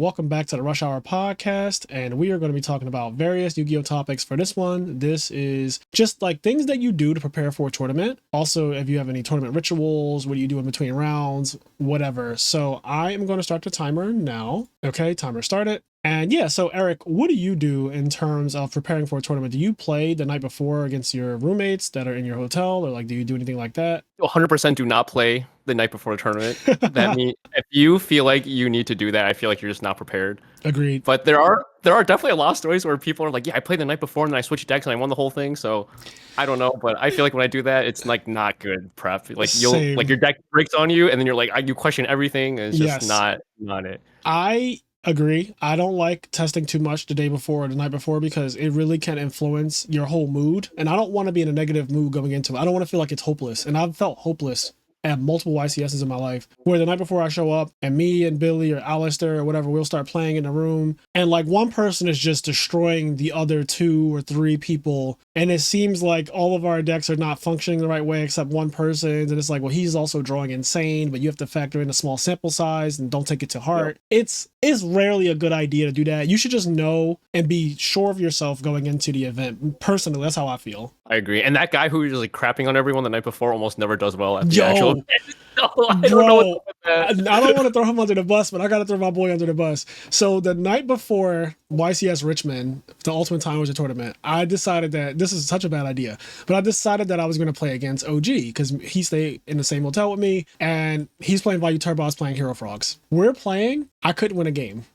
welcome back to the Rush Hour podcast, and we are going to be talking about various Yu-Gi-Oh topics for this one. This is just like things that you do to prepare for a tournament. Also, if you have any tournament rituals, what do you do in between rounds, whatever. So I am going to start the timer now. Okay, timer started. And yeah, so Eric, what do you do in terms of preparing for a tournament? Do you play the night before against your roommates that are in your hotel, or like do you do anything like that? 100% do not play the night before the tournament. That means if you feel like you need to do that, I feel like you're just not prepared. Agreed. But there are definitely a lot of stories where people are like, yeah, I played the night before and then I switched decks and I won the whole thing. So I don't know, but I feel like when I do that, it's like not good prep. Like Same. like your deck breaks on you and then you're like you question everything and it's just not it. I agree. I don't like testing too much the day before or the night before because it really can influence your whole mood. And I don't want to be in a negative mood going into it. I don't want to feel like it's hopeless. And I've felt hopeless at multiple YCSs in my life where the night before I show up and me and Billy or Alistair or whatever, we'll start playing in the room. And like one person is just destroying the other 2 or 3 people. And it seems like all of our decks are not functioning the right way except one person's. And it's like, well, he's also drawing insane, but you have to factor in a small sample size and don't take it to heart. Yep. It's rarely a good idea to do that. You should just know and be sure of yourself going into the event. Personally, that's how I feel. I agree. And that guy who was like crapping on everyone the night before almost never does well at the actual event. I don't want to throw him under the bus, but I got to throw my boy under the bus. So the night before YCS Richmond, the Ultimate Time Wizard tournament, I decided that this is such a bad idea, but I decided that I was going to play against OG because he stayed in the same hotel with me and he's playing Value Turbo, I was playing Hero Frogs. We're playing, I couldn't win a game.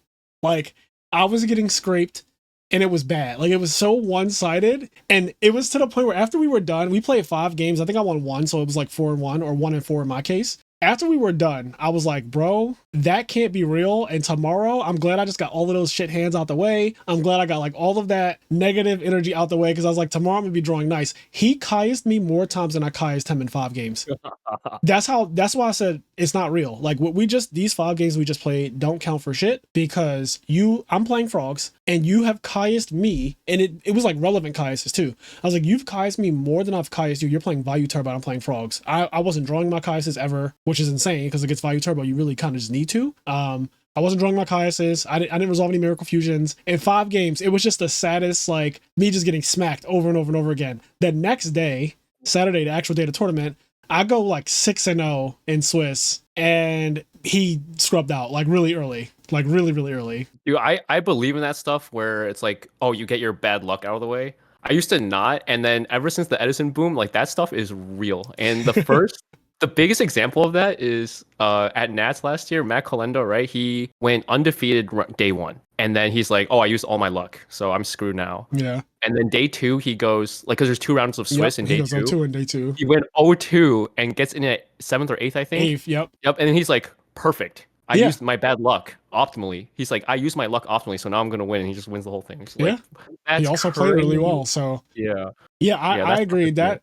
Like I was getting scraped. And it was bad. Like it was so one-sided. And it was to the point where after we were done, we played 5 games. I think I won 1. So it was like 4-1 or 1-4 in my case. After we were done, I was like, bro, that can't be real. And tomorrow, I'm glad I just got all of those shit hands out the way. I'm glad I got like all of that negative energy out the way because I was like, tomorrow I'm gonna be drawing nice. He Kai'd me more times than I Kai'd him in 5 games. That's why I said it's not real. Like what these 5 games we just played don't count for shit because I'm playing frogs and you have Kai'd me, and it was like relevant Kai'ds too. I was like, you've Kai'd me more than I've Kai'd you. You're playing Value Turbo, I'm playing frogs. I wasn't drawing my Kai'ds ever, which is insane because against Value Turbo, you really kind of just need to. I wasn't drawing my Kai'ds. I didn't resolve any Miracle Fusions. In 5 games, it was just the saddest, like me just getting smacked over and over and over again. The next day, Saturday, the actual day of the tournament, I go like 6-0 in Swiss and he scrubbed out like really early, like really, really early. Dude, I believe in that stuff where it's like, oh, you get your bad luck out of the way. I used to not. And then ever since the Edison boom, like that stuff is real. And the biggest example of that is at Nats last year, Matt Calendo, right? He went undefeated day 1. And then he's like, oh, I used all my luck, so I'm screwed now. Yeah. And then day 2, he goes, like, because there's 2 rounds of Swiss in day 2. He goes 0-2 in day 2. He went 0-2 and gets in at 7th or 8th, I think. 8th, yep. Yep. And then he's like, perfect. I used my bad luck optimally. He's like, I used my luck optimally, so now I'm going to win. And he just wins the whole thing. So, like, he also played really well. So yeah, I agree that,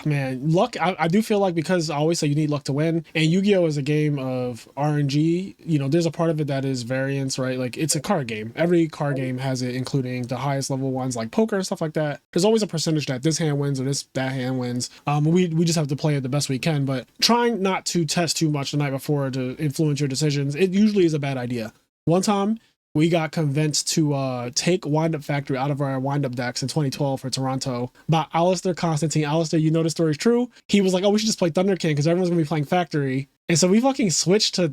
man, luck, I do feel like because I always say you need luck to win. And Yu-Gi-Oh is a game of RNG. You know, there's a part of it that is variance, right? Like it's a card game. Every card game has it, including the highest level ones like poker and stuff like that. There's always a percentage that this hand wins or that hand wins. We just have to play it the best we can. But trying not to test too much the night before to influence your decisions, it usually is a bad idea. One time, we got convinced to take Wind Up Factory out of our Wind Up decks in 2012 for Toronto by Alistair Constantine. Alistair, you know the story's true. He was like, oh, we should just play Thunder King because everyone's going to be playing Factory. And so we fucking switched to,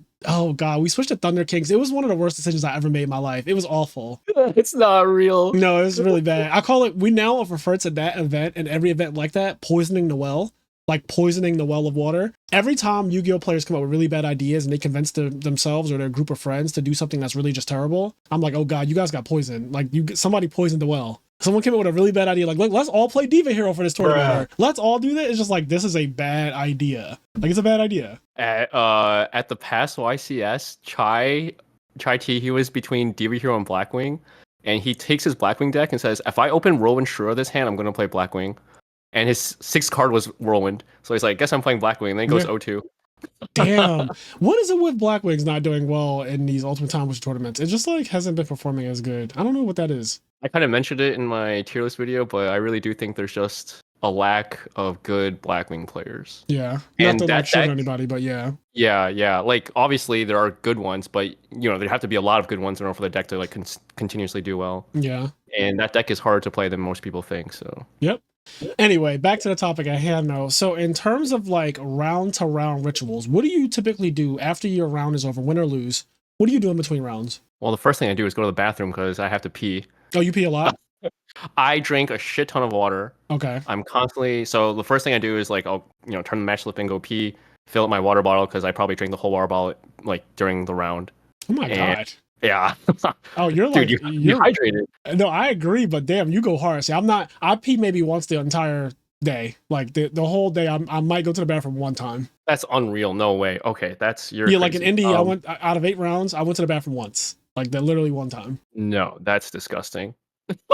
we switched to Thunder Kings. It was one of the worst decisions I ever made in my life. It was awful. It's not real. No, it was really bad. I call it, we now refer to that event and every event like that, poisoning the well. Like poisoning the well of water. Every time Yu-Gi-Oh players come up with really bad ideas and they convince themselves or their group of friends to do something that's really just terrible, I'm like, oh god, you guys got poisoned. Like somebody poisoned the well. Someone came up with a really bad idea, like, let's all play Diva Hero for this tournament. Let's all do that. It's just like, this is a bad idea. Like, it's a bad idea. At the past YCS, Chai T, he was between Diva Hero and Blackwing, and he takes his Blackwing deck and says, if I open Rowan Shura this hand, I'm going to play Blackwing. And his 6th card was Whirlwind. So he's like, guess I'm playing Blackwing. And then he goes 0-2. Damn. What is it with Blackwings not doing well in these Ultimate Time Wizard tournaments? It just like hasn't been performing as good. I don't know what that is. I kind of mentioned it in my tier list video, but I really do think there's just a lack of good Blackwing players. Yeah. Not And to like that shit on deck, anybody, but yeah. yeah. Like obviously there are good ones, but there have to be a lot of good ones in order for the deck to like continuously do well. Yeah. And that deck is harder to play than most people think. So Yep. Anyway, back to the topic at hand though. So in terms of like round to round rituals, what do you typically do after your round is over, win or lose? What do you do in between rounds? well, the first thing I do is go to the bathroom because I have to pee. Oh, you pee a lot? I drink a shit ton of water. Okay. I'm constantly so the first thing I do is like I'll turn the match slip and go pee, fill up my water bottle because I probably drink the whole water bottle like during the round. Oh my And God. yeah, Oh, you're dude, like you you're hydrated. no, I agree, but damn, you go hard. See, I'm not I pee maybe once the entire day. Like the whole day I might go to the bathroom one time. That's unreal. No way. Okay, you're Yeah, like in crazy. Indy, I went out of 8 rounds, I went to the bathroom once. Like that literally one time. No, that's disgusting.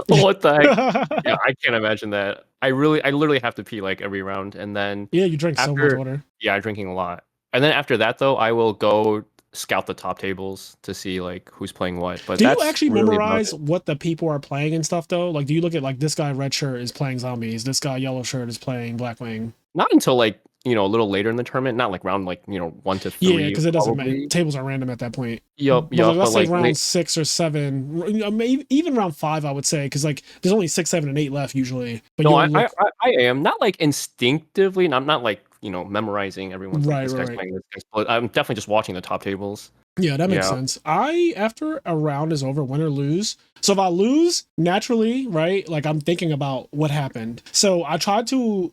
What the heck? Yeah, I can't imagine that. I literally have to pee like every round, and then Yeah, you drink so much after, water. yeah, I'm drinking a lot. And then after that, though, I will go scout the top tables to see like who's playing what. But Do you that's actually really about memorize it. what the people are playing and stuff though? Like, do you look at like this guy red shirt is playing zombies, this guy yellow shirt is playing Blackwing? Not until like a little later in the tournament, not like round like 1 to 3 Yeah, because it doesn't matter. probably. Tables are random at that point. Yup, But like, yup. let's But say like round 6 or 7, even round 5, I would say, because like there's only 6, 7, and 8 left usually. But no, you'll I look am not like instinctively, and I'm not like memorizing everyone's like right, this right, guy's right. playing this guy's, but I'm definitely just watching the top tables. Yeah, that makes Yeah. sense. I after a round is over, win or lose. So if I lose, naturally, right? Like I'm thinking about what happened. So I try to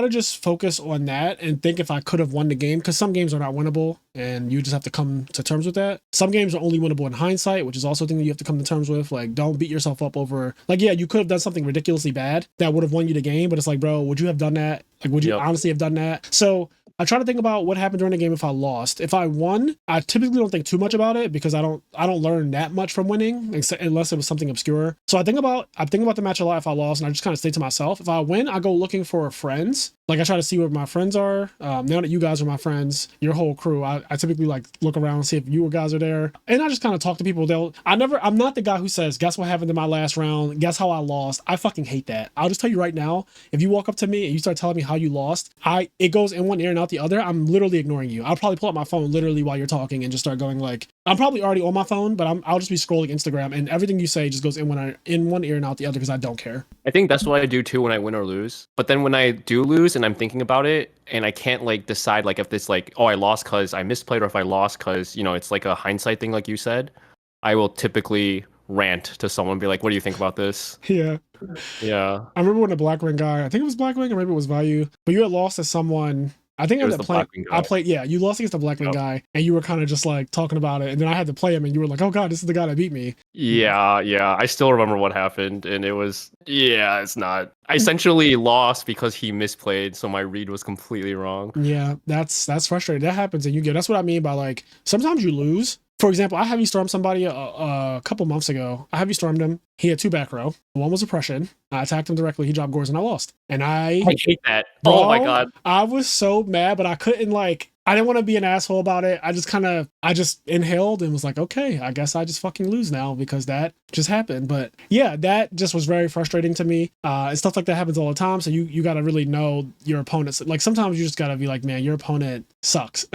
just focus on that and think if I could have won the game, because some games are not winnable and you just have to come to terms with that. Some games are only winnable in hindsight, which is also a thing that you have to come to terms with. Like don't beat yourself up over like, yeah, you could have done something ridiculously bad that would have won you the game, but it's like, bro, would you have done that? Like would you Yep. honestly have done that? So I try to think about what happened during the game if I lost. If I won, I typically don't think too much about it because I don't learn that much from winning unless it was something obscure. So I think about the match a lot if I lost, and I just kind of stay to myself. If I win, I go looking for friends. Like I try to see where my friends are. Now that you guys are my friends, your whole crew, I typically like look around and see if you guys are there, and I just kind of talk to people. I'm not the guy who says, "Guess what happened in my last round? Guess how I lost?" I fucking hate that. I'll just tell you right now. If you walk up to me and you start telling me how you lost, it goes in one ear and out the other. I'm literally ignoring you. I'll probably pull up my phone literally while you're talking and just start going like, I'm probably already on my phone, but I'll just be scrolling Instagram and everything you say just goes in one ear and out the other because I don't care. I think that's what I do too when I win or lose. But then when I do lose and I'm thinking about it and I can't like decide like if this like, oh, I lost because I misplayed or if I lost because, it's like a hindsight thing, like you said, I will typically rant to someone, be like, what do you think about this? Yeah. Yeah. I remember when the Blackwing guy, I think it was Blackwing or maybe it was Value, but you had lost to someone. I think I It was ended up the playing. Blackwing I guy. played, yeah, you lost against the Blackwing Yep. guy, and you were kind of just like talking about it, and then I had to play him, and you were like, "Oh God, this is the guy that beat me." Yeah, I still remember what happened, and it's not. I essentially lost because he misplayed, so my read was completely wrong. Yeah, that's frustrating. That happens, and you get. That's what I mean by like sometimes you lose. For example, I heavy stormed somebody a couple months ago. I heavy stormed him. He had 2 back row. One was oppression. I attacked him directly. He dropped gores, and I lost. And I hate that. bro, Oh my god. I was so mad, but I couldn't like. I didn't want to be an asshole about it. I just inhaled and was like, okay, I guess I just fucking lose now because that just happened. But yeah, that just was very frustrating to me. And stuff like that happens all the time. So you got to really know your opponents. Like sometimes you just got to be like, man, your opponent sucks.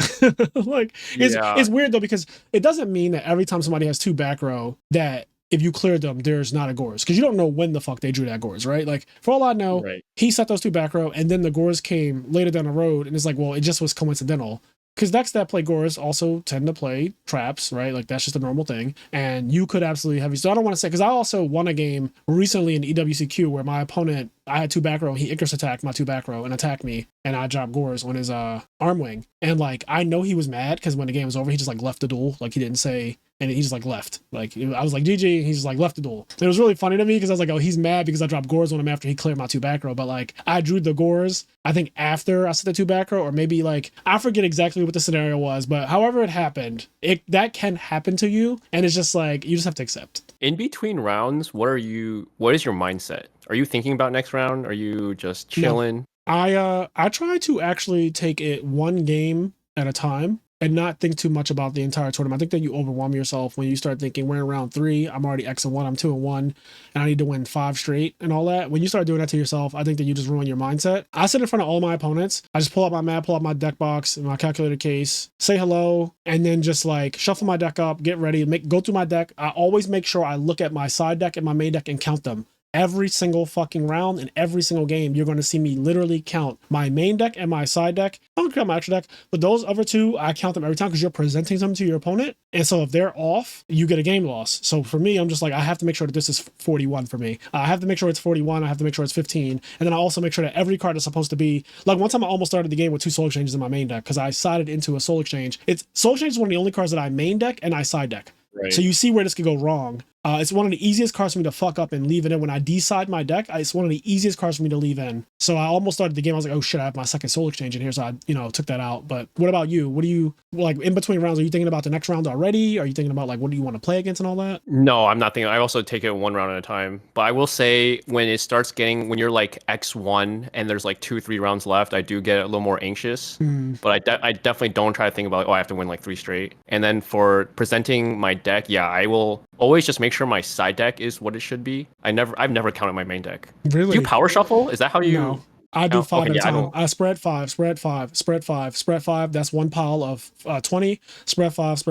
Like it's weird though, because it doesn't mean that every time somebody has 2 back row that if you cleared them, there's not a gores, because you don't know when the fuck they drew that gores, right? Like for all I know, Right. he set those 2 back row, and then the gores came later down the road, and it's like, well, it just was coincidental. Because decks that play gores also tend to play traps, right? Like that's just a normal thing. And you could absolutely have. So I don't want to say, because I also won a game recently in EWCQ where my opponent, I had 2 back row, he Icarus attacked my 2 back row and attacked me, and I dropped gores on his arm wing. And like I know he was mad because when the game was over, he just like left the duel, like he didn't say, and he just like left. Like I was like GG, and he just like left the duel. And it was really funny to me because I was like, oh, he's mad because I dropped gores on him after he cleared my 2 back row. But like I drew the gores, I think after I set the 2 back row, or maybe like I forget exactly what the scenario was, but however it happened, that can happen to you, and it's just like you just have to accept. In between rounds, what is your mindset? Are you thinking about next round? Are you just chilling? I try to actually take it one game at a time. and not think too much about the entire tournament. I think that you overwhelm yourself when you start thinking we're in round 3. I'm already X-1, I'm 2-1, and I need to win 5 straight and all that. When you start doing that to yourself, I think that you just ruin your mindset. I sit in front of all my opponents. I just pull out my map, pull out my deck box and my calculator case, say hello, and then just like shuffle my deck up, get ready, go through my deck. I always make sure I look at my side deck and my main deck and count them. Every single fucking round and every single game, you're going to see me literally count my main deck and my side deck. I don't count my extra deck, but those other two, I count them every time because you're presenting them to your opponent. And so if they're off, you get a game loss. So for me, I'm just like, I have to make sure that this is 41 for me. I have to make sure it's 41. I have to make sure it's 15. And then I also make sure that every card is supposed to be, like one time I almost started the game with 2 soul exchanges in my main deck because I sided into a soul exchange. Soul exchange is one of the only cards that I main deck and I side deck. Right. So you see where this could go wrong. It's one of the easiest cards for me to fuck up and leave it in. When I decide my deck, it's one of the easiest cards for me to leave in. So I almost started the game. I was like, oh shit, I have my second soul exchange in here. So I, took that out. But what about you? What do you, like in between rounds, are you thinking about the next round already? Are you thinking about like, what do you want to play against and all that? No, I'm not thinking. I also take it one round at a time. But I will say when it starts getting, when you're like X1 and there's like 2-3 rounds left, I do get a little more anxious. But I definitely don't try to think about, like, oh, I have to win like 3 straight. And then for presenting my deck, yeah, I will always just make sure my side deck is what it should be. I've never counted my main deck. Really? Do you power shuffle? Is that how you? No. I do 5 at a time. I spread 5. Spread 5. That's one pile of 20. Spread 5.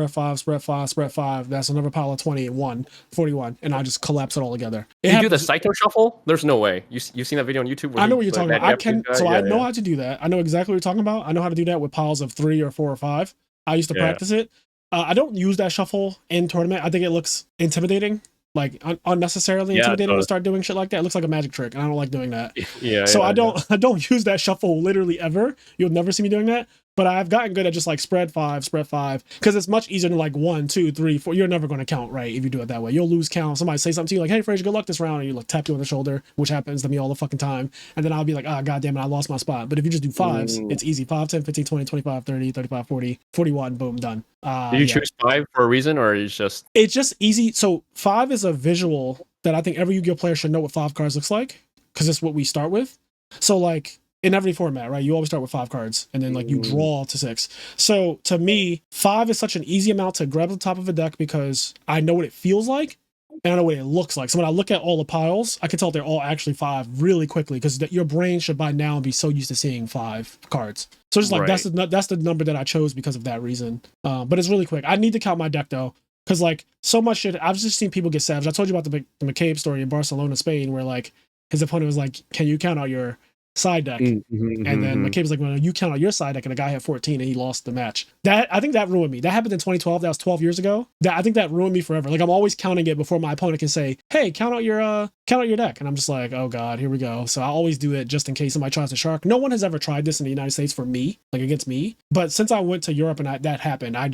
That's another pile of 20 and 41. And I just collapse it all together. You do the Saito shuffle? There's no way. You've seen that video on YouTube? I know what you're talking about. I know how to do that. I know exactly what you're talking about. I know how to do that with piles of 3 or 4 or 5. I used to practice it. I don't use that shuffle in tournament. I think it looks intimidating. Like unnecessarily intimidating to start doing shit like that. It looks like a magic trick, and I don't like doing that. I don't use that shuffle literally ever. You'll never see me doing that. But I've gotten good at just like spread 5, because it's much easier than like 1, 2, 3, 4. You're never going to count right if you do it that way. You'll lose count. Somebody say something to you like, "Hey, Frazier, good luck this round," and you like tap you on the shoulder, which happens to me all the fucking time. And then I'll be like, "Ah, god damn it, I lost my spot." But if you just do 5s, it's easy. 5, 10, 15, 20, 25, 30, 35, 40, 41, boom, done. Did you choose 5 for a reason, or it's just easy? So 5 is a visual that I think every Yu-Gi-Oh player should know what 5 cards looks like, because it's what we start with. So like in every format, right? You always start with 5 cards and then like you draw to 6. So to me, 5 is such an easy amount to grab at the top of a deck because I know what it feels like and I know what it looks like. So when I look at all the piles, I can tell they're all actually 5 really quickly because your brain should by now be so used to seeing 5 cards. So just like that's the number that I chose because of that reason. But it's really quick. I need to count my deck though. Because like so much shit, I've just seen people get savage. I told you about the McCabe story in Barcelona, Spain, where like his opponent was like, "Can you count out your side deck?" And then McCabe was like, "Well, you count out your side deck," and the guy had 14 and he lost the match. I think that ruined me. That happened in 2012. That was 12 years ago. I think that ruined me forever. Like I'm always counting it before my opponent can say, "Hey, count out your deck," and I'm just like, "Oh god, here we go." So I always do it just in case somebody tries to shark. No one has ever tried this in the United States for me, like against me. But since I went to Europe and that happened, I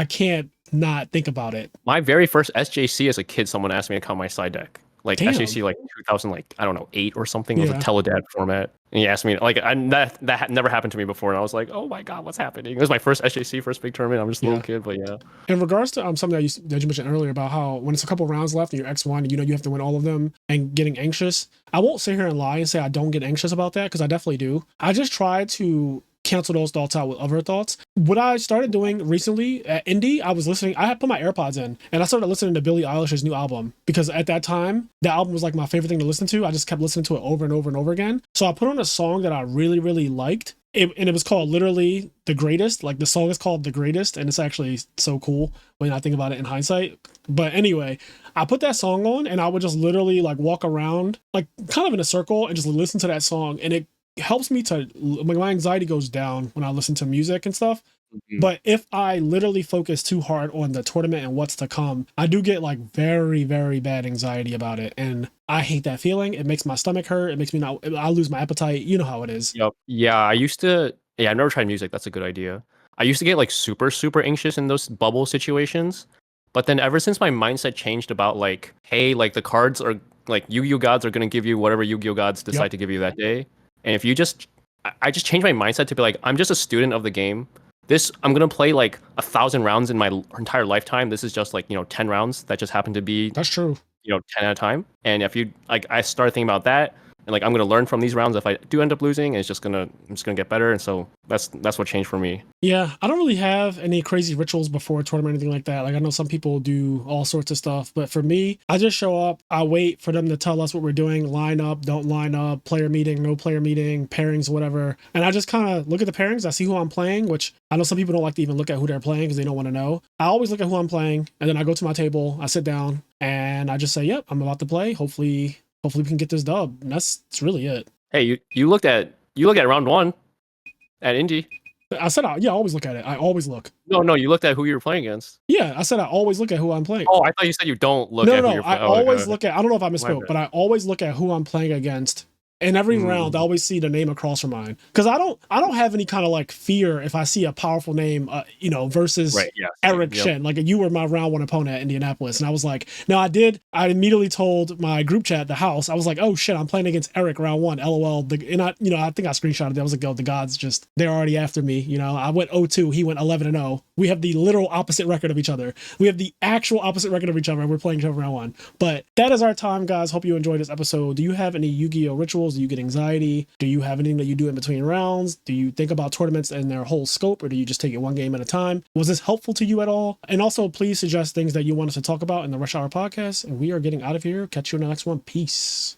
can't not think about it. My very first SJC as a kid, someone asked me to count my side deck. Like Damn. SJC, like 2000, like I don't know, 8 or something. It was a Teledad format, and he asked me like, that never happened to me before, and I was like, oh my god, what's happening? It was my first SJC, first big tournament. I'm just a little kid, but yeah. In regards to something that you mentioned earlier about how when it's a couple rounds left and you're X1, you have to win all of them and getting anxious. I won't sit here and lie and say I don't get anxious about that because I definitely do. I just try to cancel those thoughts out with other thoughts. What I started doing recently at Indie, I had put my AirPods in and I started listening to Billie Eilish's new album because at that time, the album was like my favorite thing to listen to. I just kept listening to it over and over and over again. So I put on a song that I really, really liked. And it was called literally The Greatest. Like the song is called The Greatest, and it's actually so cool when I think about it in hindsight. But anyway, I put that song on and I would just literally like walk around like kind of in a circle and just listen to that song, and it helps me to, my anxiety goes down when I listen to music and stuff. But if I literally focus too hard on the tournament and what's to come, I do get like very, very bad anxiety about it. And I hate that feeling. It makes my stomach hurt. It makes me I lose my appetite. You know how it is. Yep. Yeah. I've never tried music. That's a good idea. I used to get like super, super anxious in those bubble situations. But then ever since my mindset changed about like, hey, like the cards are like Yu-Gi-Oh gods are going to give you whatever Yu-Gi-Oh gods decide to give you that day. And if you I just changed my mindset to be like, I'm just a student of the game. I'm going to play like 1,000 rounds in my entire lifetime. This is just like, 10 rounds that just happen to be, that's true. 10 at a time. And if you, like, I started thinking about that, and like I'm gonna learn from these rounds if I do end up losing, and I'm just gonna get better. And so that's what changed for me. Yeah, I don't really have any crazy rituals before a tournament or anything like that. Like I know some people do all sorts of stuff, but for me, I just show up, I wait for them to tell us what we're doing, line up, don't line up, player meeting, no player meeting, pairings, whatever. And I just kind of look at the pairings, I see who I'm playing, which I know some people don't like to even look at who they're playing because they don't want to know. I always look at who I'm playing, and then I go to my table, I sit down, and I just say, "Yep, I'm about to play. Hopefully we can get this dub." And that's really it. Hey, you looked at round one at Indy. I said, yeah, I always look at it. I always look. No, you looked at who you were playing against. Yeah, I said I always look at who I'm playing. Oh, I thought you said you don't look at who you're playing. I always look at, I don't know if I misspoke, but I always look at who I'm playing against. In every round, I always see the name across from mine. Because I don't have any kind of like fear if I see a powerful name, versus Eric Shen. Like you were my round one opponent at Indianapolis. And I was like, no, I immediately told my group chat, the house, I was like, oh shit, I'm playing against Eric round one, LOL. I think I screenshotted it. I was like, oh, the gods they're already after me. I went 0-2, he went 11-0. We have the literal opposite record of each other. We have the actual opposite record of each other, and we're playing each other round one. But that is our time, guys. Hope you enjoyed this episode. Do you have any Yu-Gi-Oh rituals? Do you get anxiety? Do you have anything that you do in between rounds? Do you think about tournaments and their whole scope, or do you just take it one game at a time? Was this helpful to you at all? And also, please suggest things that you want us to talk about in the Rush Hour podcast. And we are getting out of here. Catch you in the next one. Peace.